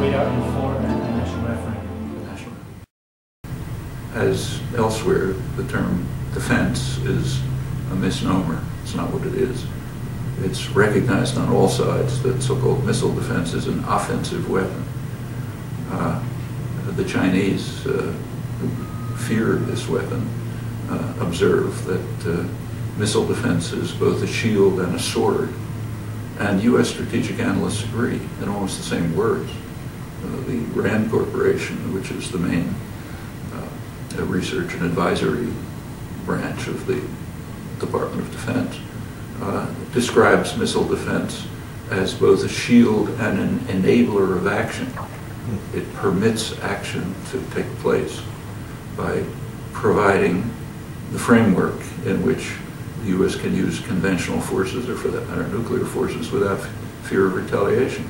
weighed out in for and national referendum. As elsewhere, the term defense is a misnomer. It's not what it is. It's recognized on all sides that so-called missile defense is an offensive weapon. The Chinese, who fear this weapon, observe that missile defense is both a shield and a sword. And U.S. strategic analysts agree in almost the same words. The RAND Corporation, which is the main research and advisory branch of the Department of Defense, describes missile defense as both a shield and an enabler of action. It permits action to take place by providing the framework in which the U.S. can use conventional forces, or for that matter nuclear forces, without fear of retaliation.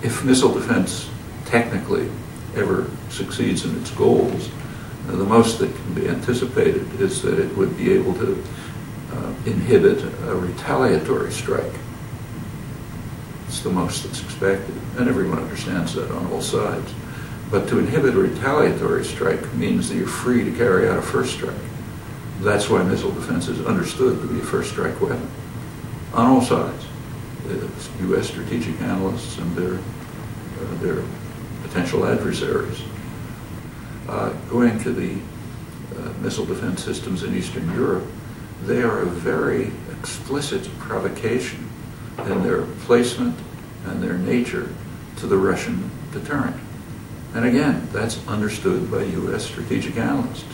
If missile defense technically ever succeeds in its goals, the most that can be anticipated is that it would be able to inhibit a retaliatory strike. It's the most that's expected, and everyone understands that on all sides. But to inhibit a retaliatory strike means that you're free to carry out a first strike. That's why missile defense is understood to be a first strike weapon on all sides. U.S. strategic analysts and their potential adversaries. Going to the missile defense systems in Eastern Europe, they are a very explicit provocation in their placement and their nature to the Russian deterrent. And again, that's understood by U.S. strategic analysts,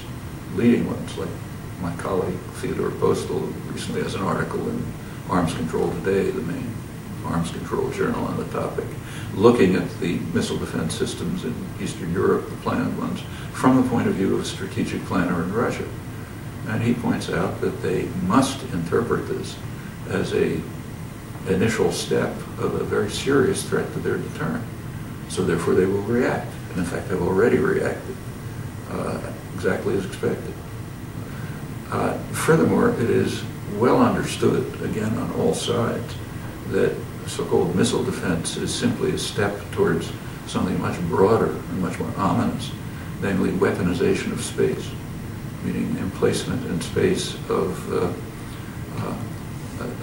leading ones like my colleague Theodore Postel, who recently has an article in Arms Control Today, the main arms control journal on the topic, looking at the missile defense systems in Eastern Europe, the planned ones, from the point of view of a strategic planner in Russia. And he points out that they must interpret this as an initial step of a very serious threat to their deterrent. So therefore they will react. And in fact, they've already reacted exactly as expected. Furthermore, it is well understood, again on all sides, that so-called missile defense is simply a step towards something much broader and much more ominous, namely weaponization of space, meaning emplacement in space of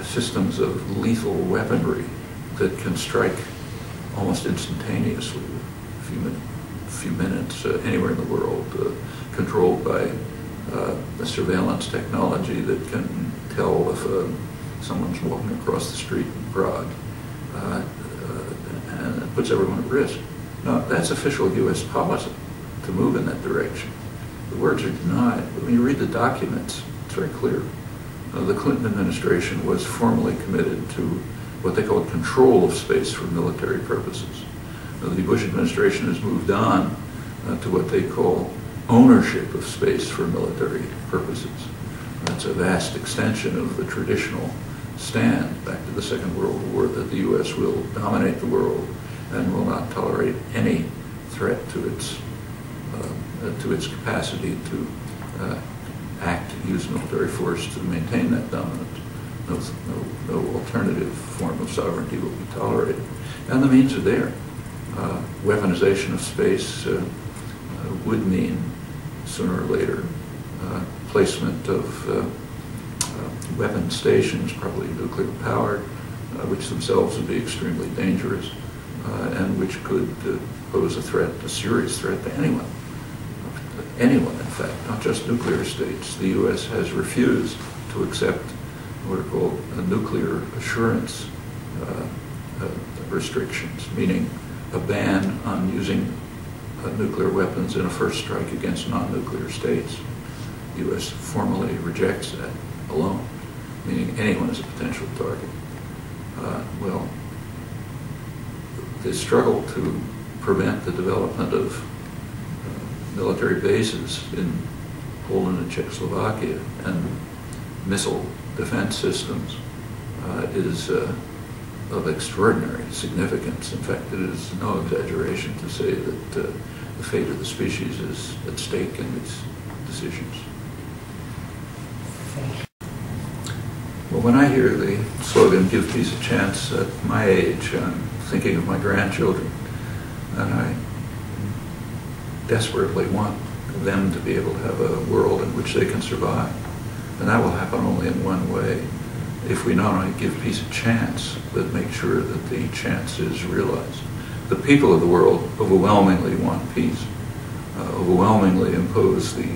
systems of lethal weaponry that can strike almost instantaneously, a few minutes, anywhere in the world, controlled by a surveillance technology that can tell if someone's walking across the street in Prague, and it puts everyone at risk. Now, that's official U.S. policy, to move in that direction. The words are denied, but when you read the documents, it's very clear. The Clinton administration was formally committed to what they call control of space for military purposes. The Bush administration has moved on to what they call ownership of space for military purposes. That's a vast extension of the traditional stand back to the Second World War that the U.S. will dominate the world and will not tolerate any threat to its capacity to use military force to maintain that dominance. No alternative form of sovereignty will be tolerated. And the means are there. Weaponization of space would mean, sooner or later, placement of weapon stations, probably nuclear powered, which themselves would be extremely dangerous, and which could pose a serious threat to anyone. Anyone, in fact, not just nuclear states. The U.S. has refused to accept what are called nuclear assurance restrictions, meaning a ban on using nuclear weapons in a first strike against non-nuclear states. The U.S. formally rejects that alone, meaning anyone is a potential target. Well, the struggle to prevent the development of military bases in Poland and Czechoslovakia and missile defense systems is of extraordinary significance. In fact, it is no exaggeration to say that the fate of the species is at stake in these decisions. Well, when I hear the slogan, "Give peace a chance," at my age, I'm thinking of my grandchildren and I desperately want them to be able to have a world in which they can survive. And that will happen only in one way, if we not only give peace a chance, but make sure that the chance is realized. The people of the world overwhelmingly want peace, overwhelmingly impose the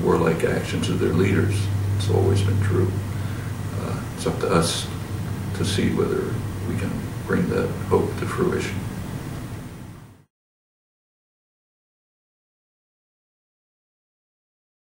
warlike actions of their leaders. It's always been true. It's up to us to see whether we can bring that hope to fruition.